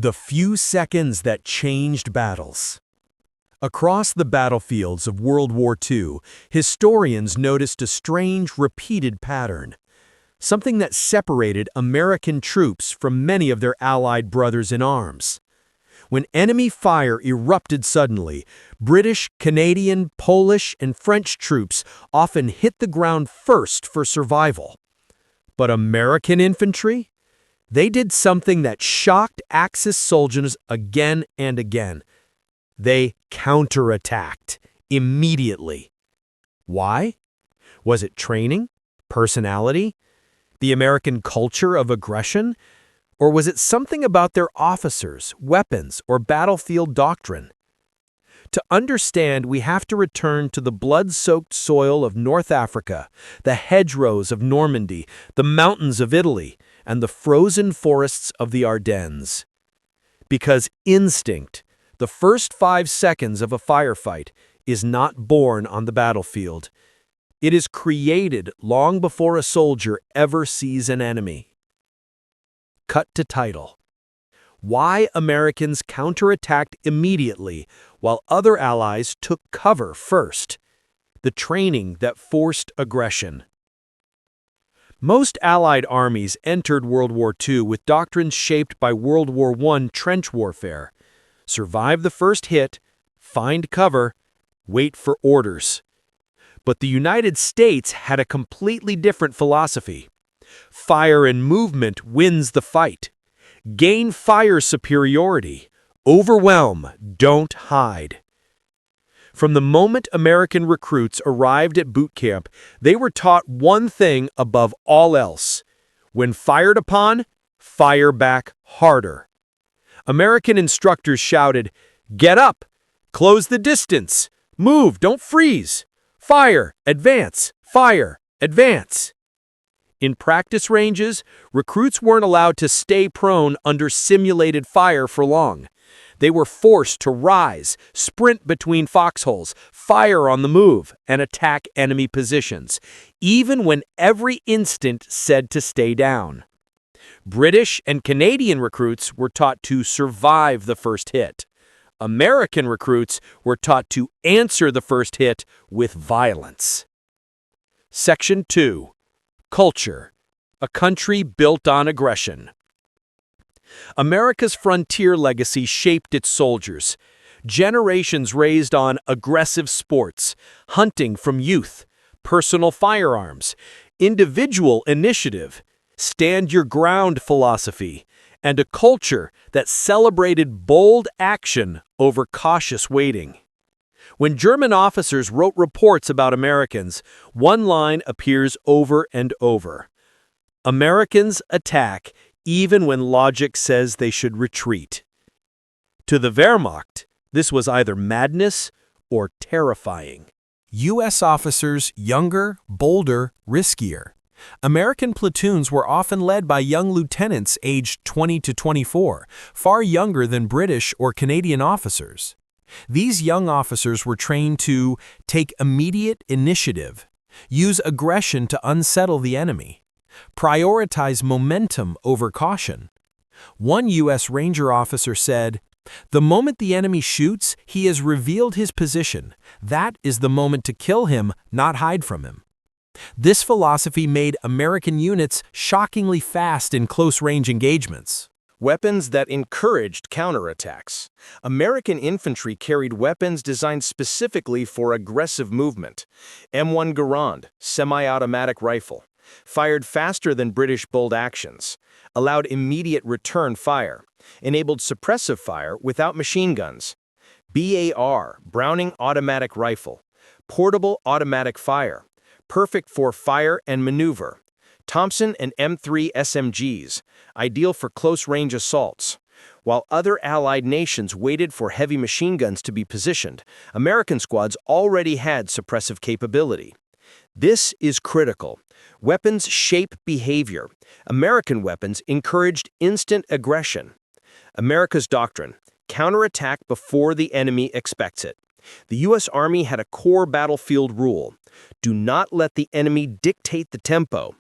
The few seconds that changed battles. Across the battlefields of World War II, historians noticed a strange, repeated pattern. Something that separated American troops from many of their Allied brothers in arms. When enemy fire erupted suddenly, British, Canadian, Polish, and French troops often hit the ground first for survival. But American infantry? They did something that shocked Axis soldiers again and again. They counterattacked immediately. Why? Was it training? Personality? The American culture of aggression? Or was it something about their officers, weapons, or battlefield doctrine? To understand, we have to return to the blood-soaked soil of North Africa, the hedgerows of Normandy, the mountains of Italy, and the frozen forests of the Ardennes. Because instinct, the first 5 seconds of a firefight, is not born on the battlefield. It is created long before a soldier ever sees an enemy. Cut to title. Why Americans counterattacked immediately while other allies took cover first. The training that forced aggression. Most Allied armies entered World War II with doctrines shaped by World War I trench warfare. Survive the first hit, find cover, wait for orders. But the United States had a completely different philosophy. Fire and movement wins the fight. Gain fire superiority. Overwhelm, don't hide. From the moment American recruits arrived at boot camp, they were taught one thing above all else. When fired upon, fire back harder. American instructors shouted, "Get up! Close the distance! Move, don't freeze! Fire, advance, fire, advance!" In practice ranges, recruits weren't allowed to stay prone under simulated fire for long. They were forced to rise, sprint between foxholes, fire on the move, and attack enemy positions, even when every instinct said to stay down. British and Canadian recruits were taught to survive the first hit. American recruits were taught to answer the first hit with violence. Section 2. Culture, a country built on aggression. America's frontier legacy shaped its soldiers. Generations raised on aggressive sports, hunting from youth, personal firearms, individual initiative, stand-your-ground philosophy, and a culture that celebrated bold action over cautious waiting. When German officers wrote reports about Americans, one line appears over and over. Americans attack even when logic says they should retreat. To the Wehrmacht, this was either madness or terrifying. U.S. officers younger, bolder, riskier. American platoons were often led by young lieutenants aged 20 to 24, far younger than British or Canadian officers. These young officers were trained to take immediate initiative, use aggression to unsettle the enemy, prioritize momentum over caution. One U.S. Ranger officer said, "The moment the enemy shoots, he has revealed his position. That is the moment to kill him, not hide from him." This philosophy made American units shockingly fast in close-range engagements. Weapons that encouraged counterattacks. American infantry carried weapons designed specifically for aggressive movement. M1 Garand, semi-automatic rifle, fired faster than British bolt actions, allowed immediate return fire, enabled suppressive fire without machine guns. BAR, Browning automatic rifle, portable automatic fire, perfect for fire and maneuver. Thompson and M3 SMGs, ideal for close-range assaults. While other Allied nations waited for heavy machine guns to be positioned, American squads already had suppressive capability. This is critical. Weapons shape behavior. American weapons encouraged instant aggression. America's doctrine: counterattack before the enemy expects it. The U.S. Army had a core battlefield rule: do not let the enemy dictate the tempo.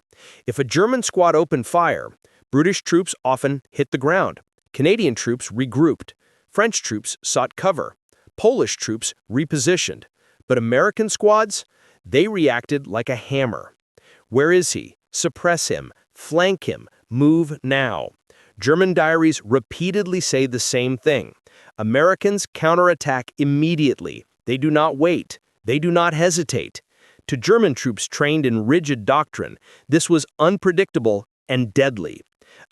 If a German squad opened fire, British troops often hit the ground, Canadian troops regrouped. French troops sought cover. Polish troops repositioned. But American squads, they reacted like a hammer. Where is he? Suppress him. Flank him. Move now. German diaries repeatedly say the same thing. Americans counterattack immediately. They do not wait. They do not hesitate. To German troops trained in rigid doctrine, this was unpredictable and deadly.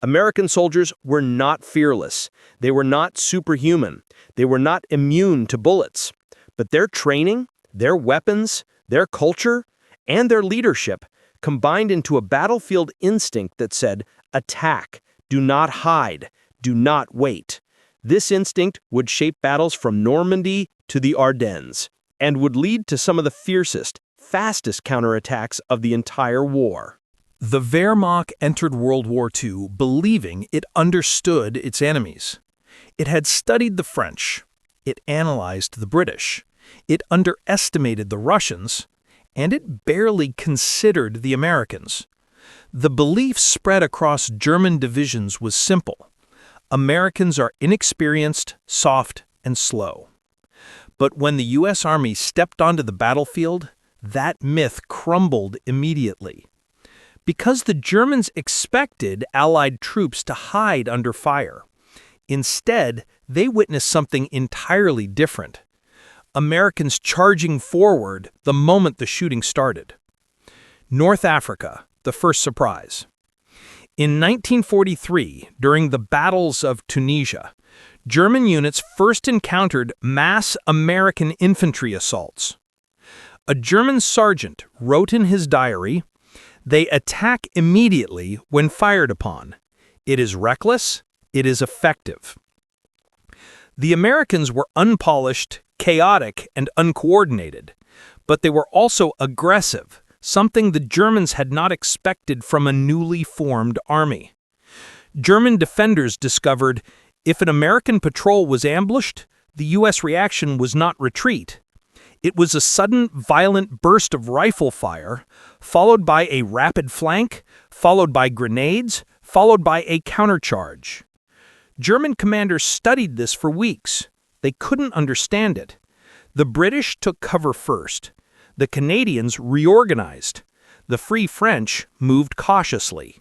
American soldiers were not fearless. They were not superhuman. They were not immune to bullets. But their training, their weapons, their culture, and their leadership combined into a battlefield instinct that said, attack, do not hide, do not wait. This instinct would shape battles from Normandy to the Ardennes, and would lead to some of the fiercest, fastest counterattacks of the entire war. The Wehrmacht entered World War II believing it understood its enemies. It had studied the French. It analyzed the British. It underestimated the Russians, and it barely considered the Americans. The belief spread across German divisions was simple. Americans are inexperienced, soft, and slow. But when the U.S. Army stepped onto the battlefield, that myth crumbled immediately. Because the Germans expected Allied troops to hide under fire. Instead, they witnessed something entirely different. Americans charging forward the moment the shooting started. North Africa, the first surprise. In 1943, during the battles of Tunisia, German units first encountered mass American infantry assaults. A German sergeant wrote in his diary, "They attack immediately when fired upon. It is reckless, it is effective." The Americans were unpolished, chaotic, and uncoordinated, but they were also aggressive, something the Germans had not expected from a newly formed army. German defenders discovered if an American patrol was ambushed, the U.S. reaction was not retreat. It was a sudden, violent burst of rifle fire, followed by a rapid flank, followed by grenades, followed by a countercharge. German commanders studied this for weeks. They couldn't understand it. The British took cover first. The Canadians reorganized. The Free French moved cautiously.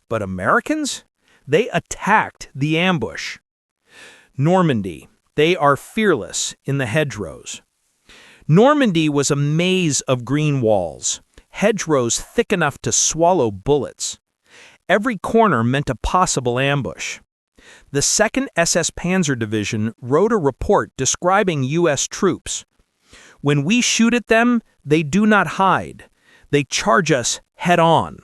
But Americans? They attacked the ambush. Normandy. They are fearless in the hedgerows. Normandy was a maze of green walls, hedgerows thick enough to swallow bullets. Every corner meant a possible ambush. The 2nd SS Panzer Division wrote a report describing U.S. troops. "When we shoot at them, they do not hide. They charge us head-on."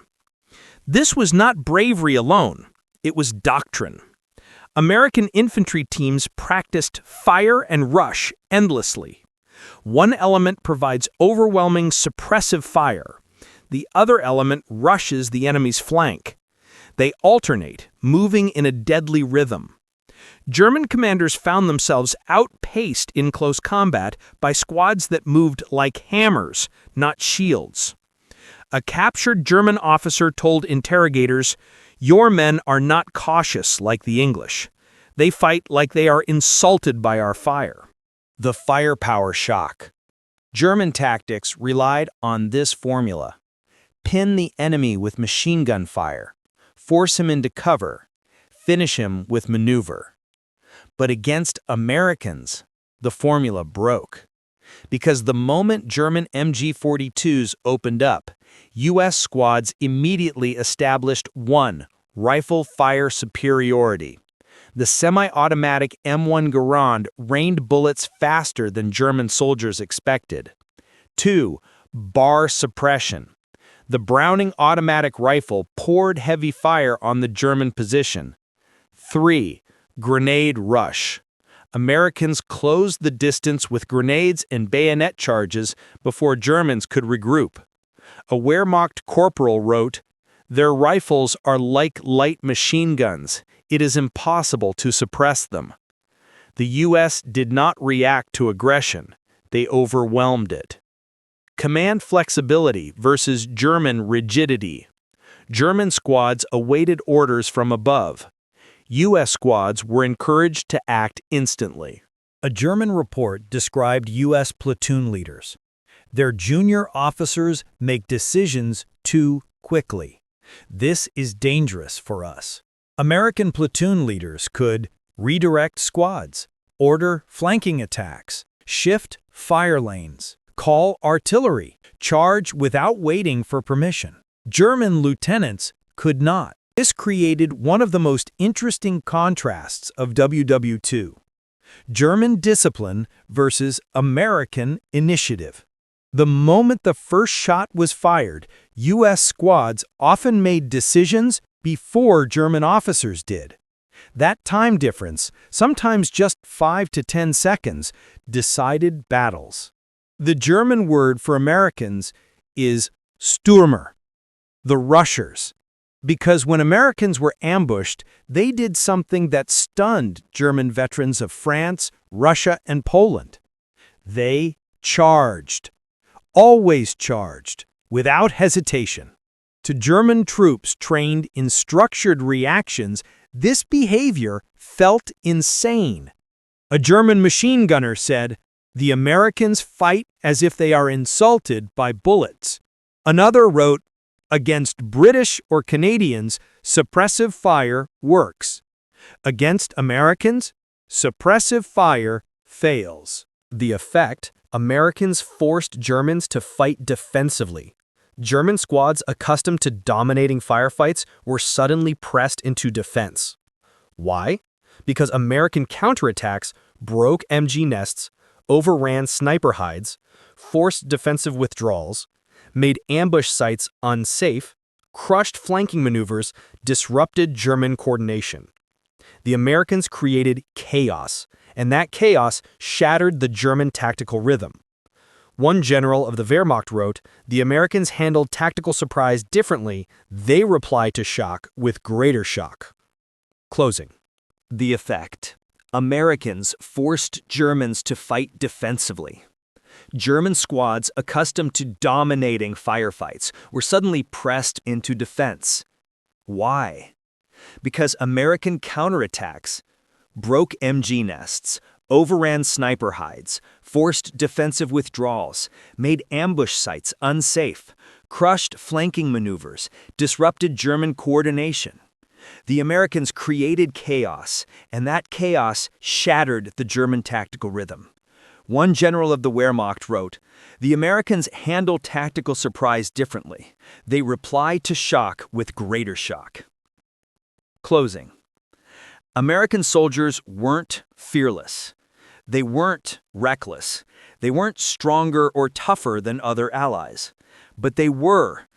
This was not bravery alone. It was doctrine. American infantry teams practiced fire and rush endlessly. One element provides overwhelming suppressive fire. The other element rushes the enemy's flank. They alternate, moving in a deadly rhythm. German commanders found themselves outpaced in close combat by squads that moved like hammers, not shields. A captured German officer told interrogators, "Your men are not cautious like the English. They fight like they are insulted by our fire." The firepower shock. German tactics relied on this formula. Pin the enemy with machine gun fire. Force him into cover. Finish him with maneuver. But against Americans, the formula broke. Because the moment German MG-42s opened up, U.S. squads immediately established one, rifle fire superiority. The semi-automatic M1 Garand rained bullets faster than German soldiers expected. 2. Bar suppression. The Browning automatic rifle poured heavy fire on the German position. 3. Grenade rush. Americans closed the distance with grenades and bayonet charges before Germans could regroup. A Wehrmacht corporal wrote, "Their rifles are like light machine guns. It is impossible to suppress them." The U.S. did not react to aggression. They overwhelmed it. Command flexibility versus German rigidity. German squads awaited orders from above. U.S. squads were encouraged to act instantly. A German report described U.S. platoon leaders. Their junior officers make decisions too quickly. This is dangerous for us. American platoon leaders could redirect squads, order flanking attacks, shift fire lanes, call artillery, charge without waiting for permission. German lieutenants could not. This created one of the most interesting contrasts of WWII. German discipline versus American initiative. The moment the first shot was fired, U.S. squads often made decisions before German officers did. That time difference, sometimes just 5 to 10 seconds, decided battles. The German word for Americans is Stürmer, the rushers. Because when Americans were ambushed, they did something that stunned German veterans of France, Russia, and Poland. They charged. Always charged, without hesitation. To German troops trained in structured reactions, this behavior felt insane. A German machine gunner said, "The Americans fight as if they are insulted by bullets." Another wrote, "Against British or Canadians, suppressive fire works. Against Americans, suppressive fire fails." The effect: Americans forced Germans to fight defensively. German squads accustomed to dominating firefights were suddenly pressed into defense. Why? Because American counterattacks broke MG nests, overran sniper hides, forced defensive withdrawals, made ambush sites unsafe, crushed flanking maneuvers, disrupted German coordination. The Americans created chaos, and that chaos shattered the German tactical rhythm. One general of the Wehrmacht wrote, "The Americans handled tactical surprise differently. They reply to shock with greater shock." Closing. The effect: Americans forced Germans to fight defensively. German squads accustomed to dominating firefights were suddenly pressed into defense. Why? Because American counterattacks broke MG nests, overran sniper hides, forced defensive withdrawals, made ambush sites unsafe, crushed flanking maneuvers, disrupted German coordination. The Americans created chaos, and that chaos shattered the German tactical rhythm. One general of the Wehrmacht wrote, "The Americans handle tactical surprise differently. They reply to shock with greater shock." Closing. American soldiers weren't fearless. They weren't reckless. They weren't stronger or tougher than other allies. But they were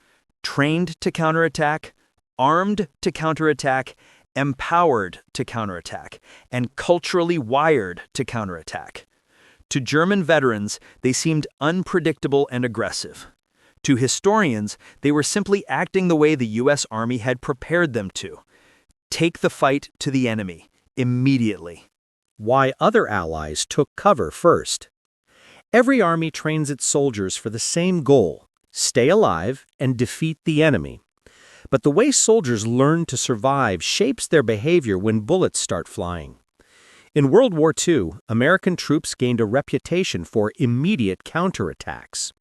trained to counterattack, armed to counterattack, empowered to counterattack, and culturally wired to counterattack. To German veterans, they seemed unpredictable and aggressive. To historians, they were simply acting the way the U.S. Army had prepared them to. Take the fight to the enemy, immediately. Why other allies took cover first. Every army trains its soldiers for the same goal: stay alive and defeat the enemy. But the way soldiers learn to survive shapes their behavior when bullets start flying. In World War II, American troops gained a reputation for immediate counterattacks.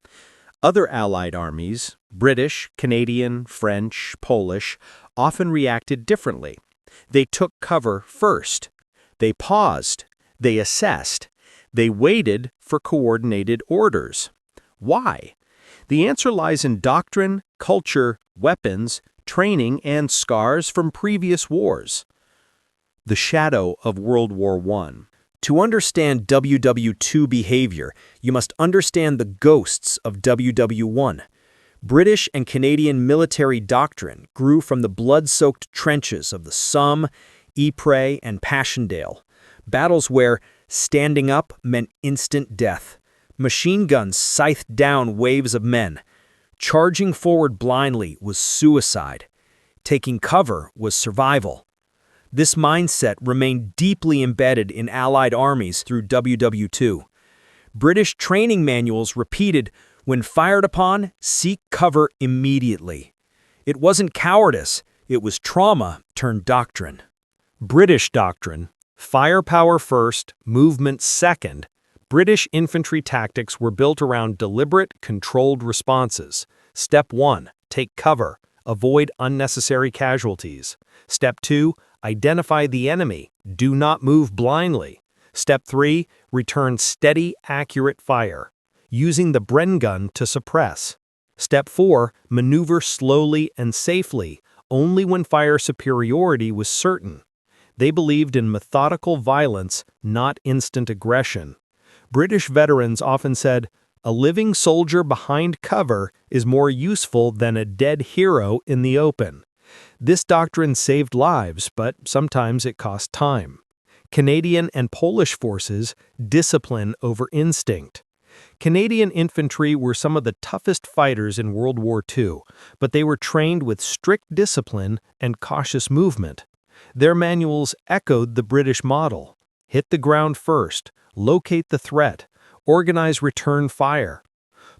Other Allied armies, British, Canadian, French, Polish, often reacted differently. They took cover first. They paused. They assessed. They waited for coordinated orders. Why? The answer lies in doctrine, culture, weapons, training, and scars from previous wars. The shadow of World War I. To understand WWII behavior, you must understand the ghosts of WWI. British and Canadian military doctrine grew from the blood-soaked trenches of the Somme, Ypres, and Passchendaele, battles where standing up meant instant death. Machine guns scythed down waves of men. Charging forward blindly was suicide. Taking cover was survival. This mindset remained deeply embedded in Allied armies through WWII. British training manuals repeated, "When fired upon, seek cover immediately." It wasn't cowardice, it was trauma turned doctrine. British doctrine, firepower first, movement second. British infantry tactics were built around deliberate, controlled responses. Step 1, take cover. Avoid unnecessary casualties. Step 2, identify the enemy. Do not move blindly. Step 3, return steady, accurate fire, using the Bren gun to suppress. Step 4, maneuver slowly and safely, only when fire superiority was certain. They believed in methodical violence, not instant aggression. British veterans often said, "A living soldier behind cover is more useful than a dead hero in the open." This doctrine saved lives, but sometimes it cost time. Canadian and Polish forces, discipline over instinct. Canadian infantry were some of the toughest fighters in World War II, but they were trained with strict discipline and cautious movement. Their manuals echoed the British model. Hit the ground first, locate the threat, organize return fire.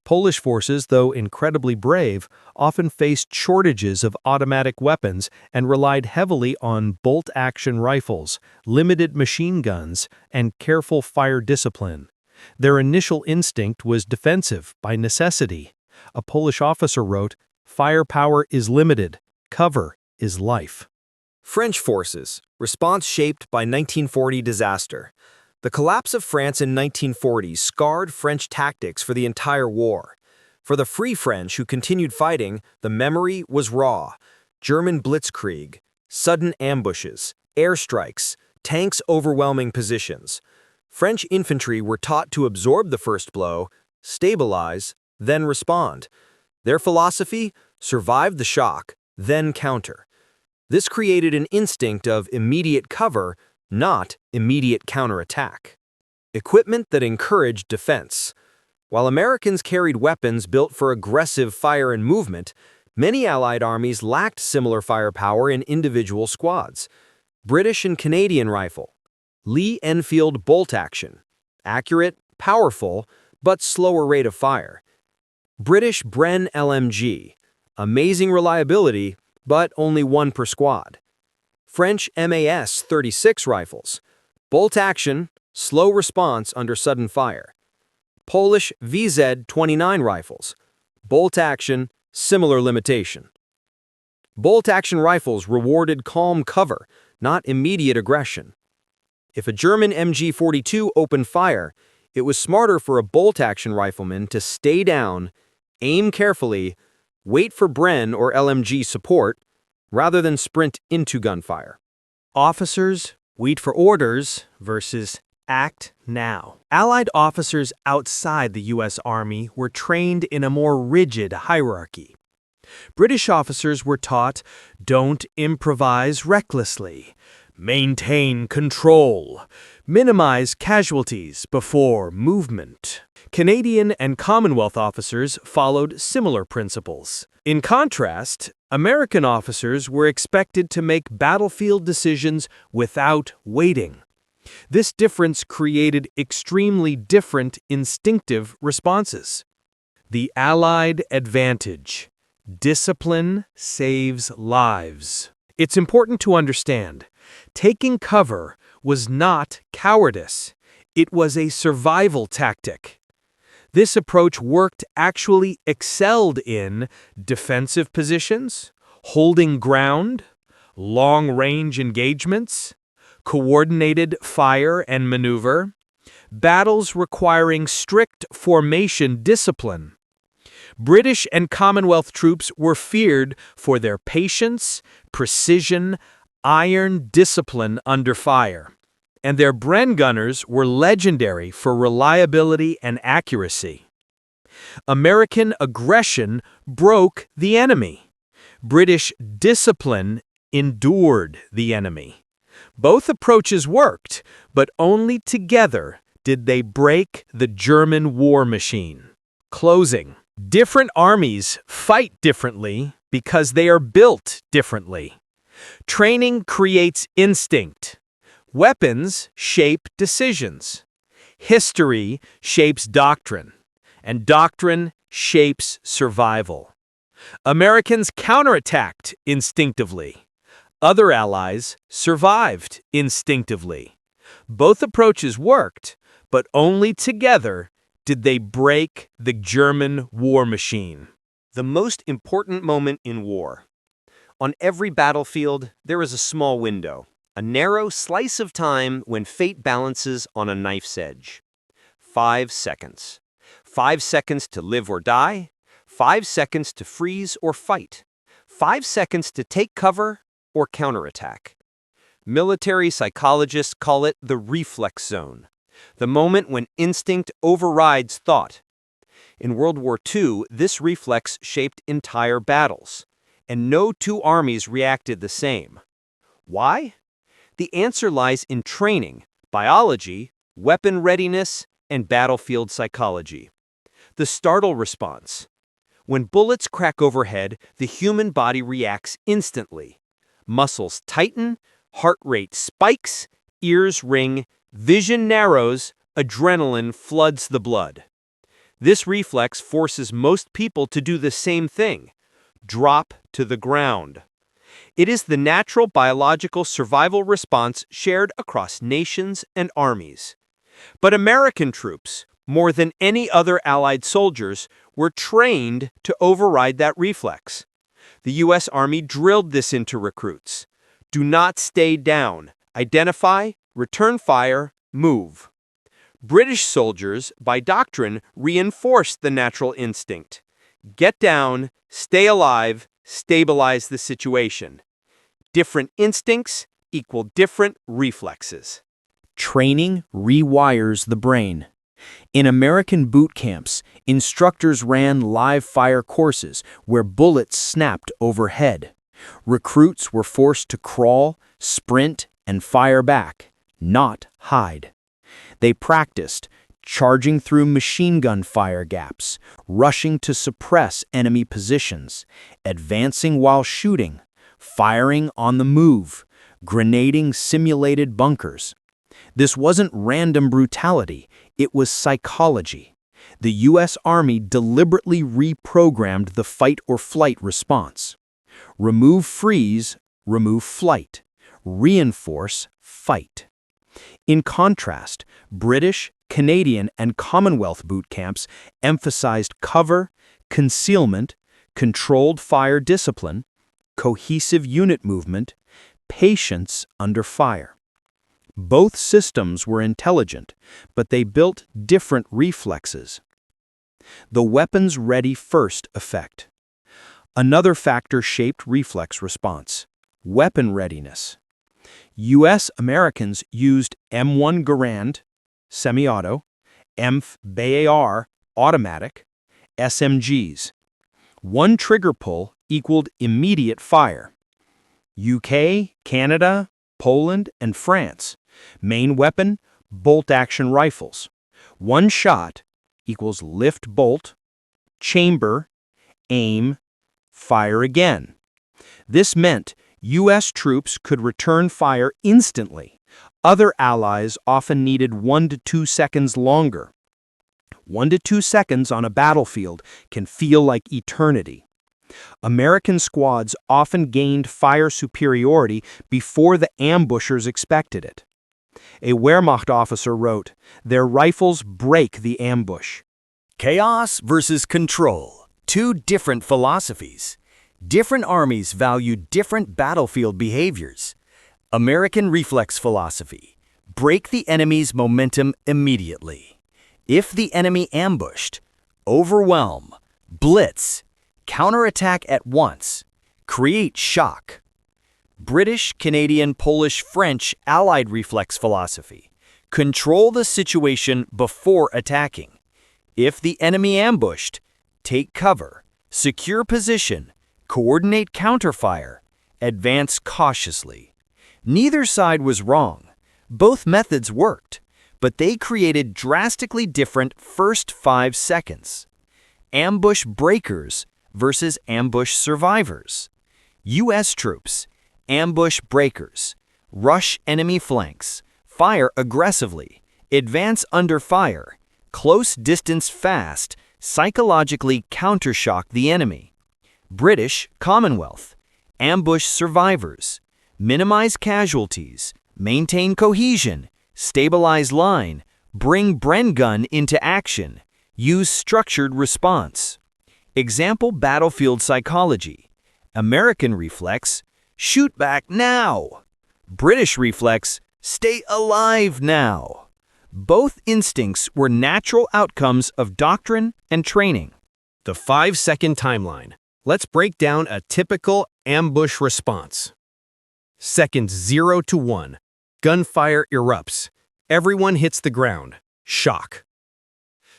Polish forces, though incredibly brave, often faced shortages of automatic weapons and relied heavily on bolt-action rifles, limited machine guns, and careful fire discipline. Their initial instinct was defensive by necessity. A Polish officer wrote, "Firepower is limited, cover is life." French forces, response shaped by 1940 disaster. The collapse of France in 1940 scarred French tactics for the entire war. For the Free French who continued fighting, the memory was raw. German blitzkrieg, sudden ambushes, airstrikes, tanks overwhelming positions. French infantry were taught to absorb the first blow, stabilize, then respond. Their philosophy? Survive the shock, then counter. This created an instinct of immediate cover, not immediate counterattack. Equipment that encouraged defense. While Americans carried weapons built for aggressive fire and movement, many Allied armies lacked similar firepower in individual squads. British and Canadian rifle. Lee-Enfield bolt action. Accurate, powerful, but slower rate of fire. British Bren LMG. Amazing reliability, but only one per squad. French MAS 36 rifles. Bolt action, slow response under sudden fire. Polish VZ-29 rifles. Bolt action, similar limitation. Bolt action rifles rewarded calm cover, not immediate aggression. If a German MG-42 opened fire, it was smarter for a bolt action rifleman to stay down, aim carefully, wait for Bren or LMG support, rather than sprint into gunfire. Officers, wait for orders versus act now. Allied officers outside the U.S. Army were trained in a more rigid hierarchy. British officers were taught, don't improvise recklessly, maintain control, minimize casualties before movement. Canadian and Commonwealth officers followed similar principles. In contrast, American officers were expected to make battlefield decisions without waiting. This difference created extremely different instinctive responses. The Allied advantage. Discipline saves lives. It's important to understand, taking cover was not cowardice. It was a survival tactic. This approach actually excelled in defensive positions, holding ground, long-range engagements, coordinated fire and maneuver, battles requiring strict formation discipline. British and Commonwealth troops were feared for their patience, precision, iron discipline under fire. And their Bren gunners were legendary for reliability and accuracy. American aggression broke the enemy. British discipline endured the enemy. Both approaches worked, but only together did they break the German war machine. Closing. Different armies fight differently because they are built differently. Training creates instinct. Weapons shape decisions. History shapes doctrine, and doctrine shapes survival. Americans counterattacked instinctively. Other allies survived instinctively. Both approaches worked, but only together did they break the German war machine. The most important moment in war. On every battlefield, there is a small window, a narrow slice of time when fate balances on a knife's edge. 5 seconds. 5 seconds to live or die, 5 seconds to freeze or fight, 5 seconds to take cover or counterattack. Military psychologists call it the reflex zone, the moment when instinct overrides thought. In World War II, this reflex shaped entire battles, and no two armies reacted the same. Why? The answer lies in training, biology, weapon readiness, and battlefield psychology. The startle response. When bullets crack overhead, the human body reacts instantly. Muscles tighten, heart rate spikes, ears ring, vision narrows, adrenaline floods the blood. This reflex forces most people to do the same thing: drop to the ground. It is the natural biological survival response shared across nations and armies. But American troops, more than any other Allied soldiers, were trained to override that reflex. The U.S. Army drilled this into recruits. Do not stay down. Identify, return fire, move. British soldiers, by doctrine, reinforced the natural instinct. Get down, stay alive, stabilize the situation. Different instincts equal different reflexes. Training rewires the brain. In American boot camps, instructors ran live-fire courses where bullets snapped overhead. Recruits were forced to crawl, sprint, and fire back, not hide. They practiced charging through machine gun fire gaps, rushing to suppress enemy positions, advancing while shooting, firing on the move, grenading simulated bunkers. This wasn't random brutality, it was psychology. The U.S. Army deliberately reprogrammed the fight-or-flight response. Remove freeze, remove flight. Reinforce fight. In contrast, British, Canadian, and Commonwealth boot camps emphasized cover, concealment, controlled fire discipline, cohesive unit movement, patience under fire. Both systems were intelligent, but they built different reflexes. The weapons ready first effect. Another factor shaped reflex response: weapon readiness. U.S. Americans used M1 Garand, semi-auto, EMF BAR, automatic, SMGs. One trigger pull equaled immediate fire. UK, Canada, Poland, and France. Main weapon, bolt-action rifles. One shot equals lift bolt, chamber, aim, fire again. This meant U.S. troops could return fire instantly. Other allies often needed 1 to 2 seconds longer. 1 to 2 seconds on a battlefield can feel like eternity. American squads often gained fire superiority before the ambushers expected it. A Wehrmacht officer wrote, "Their rifles break the ambush." Chaos versus control. Two different philosophies. Different armies value different battlefield behaviors. American reflex philosophy. Break the enemy's momentum immediately. If the enemy ambushed, overwhelm, blitz, counterattack at once, create shock. British, Canadian, Polish, French Allied reflex philosophy. Control the situation before attacking. If the enemy ambushed, take cover, secure position, coordinate counterfire, advance cautiously. Neither side was wrong. Both methods worked, but they created drastically different first 5 seconds. Ambush breakers versus ambush survivors. U.S. troops, ambush breakers, rush enemy flanks, fire aggressively, advance under fire, close distance fast, psychologically countershock the enemy. British, Commonwealth, ambush survivors, minimize casualties, maintain cohesion, stabilize line, bring Bren gun into action, use structured response. Example battlefield psychology. American reflex, shoot back now. British reflex, stay alive now. Both instincts were natural outcomes of doctrine and training. The 5-second timeline. Let's break down a typical ambush response. Seconds 0 to 1. Gunfire erupts. Everyone hits the ground. Shock.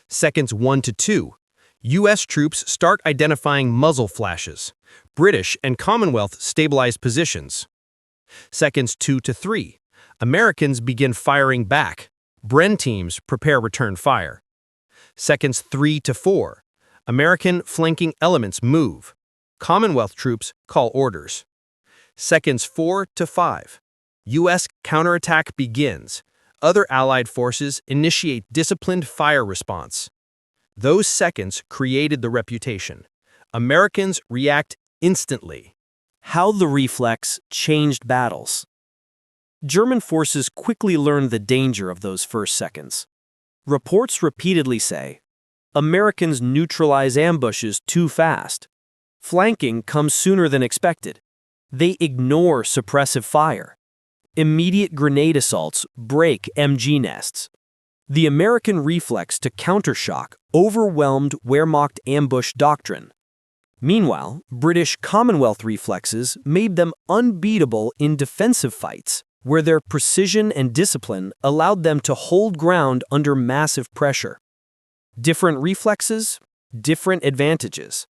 Seconds 1 to 2. U.S. troops start identifying muzzle flashes. British and Commonwealth stabilize positions. Seconds 2 to 3. Americans begin firing back. Bren teams prepare return fire. Seconds 3 to 4. American flanking elements move. Commonwealth troops call orders. Seconds 4 to 5. U.S. counterattack begins. Other Allied forces initiate disciplined fire response. Those seconds created the reputation. Americans react instantly. How the reflex changed battles. German forces quickly learned the danger of those first seconds. Reports repeatedly say, Americans neutralize ambushes too fast. Flanking comes sooner than expected. They ignore suppressive fire. Immediate grenade assaults break MG nests. The American reflex to countershock overwhelmed Wehrmacht ambush doctrine. Meanwhile, British Commonwealth reflexes made them unbeatable in defensive fights, where their precision and discipline allowed them to hold ground under massive pressure. Different reflexes, different advantages.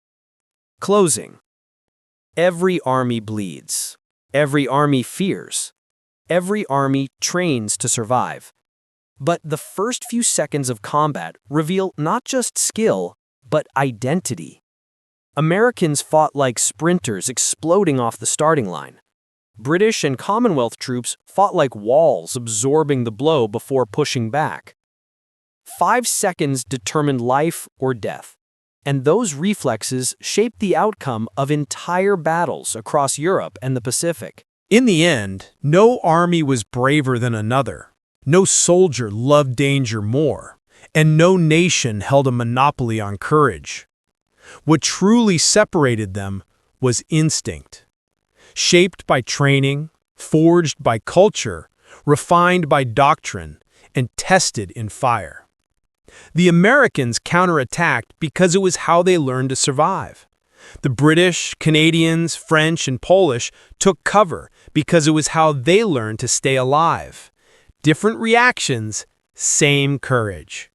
Closing. Every army bleeds. Every army fears. Every army trains to survive. But the first few seconds of combat reveal not just skill, but identity. Americans fought like sprinters exploding off the starting line. British and Commonwealth troops fought like walls absorbing the blow before pushing back. 5 seconds determined life or death, and those reflexes shaped the outcome of entire battles across Europe and the Pacific. In the end, no army was braver than another. No soldier loved danger more, and no nation held a monopoly on courage. What truly separated them was instinct. Shaped by training, forged by culture, refined by doctrine, and tested in fire. The Americans counterattacked because it was how they learned to survive. The British, Canadians, French, and Polish took cover because it was how they learned to stay alive. Different reactions, same courage.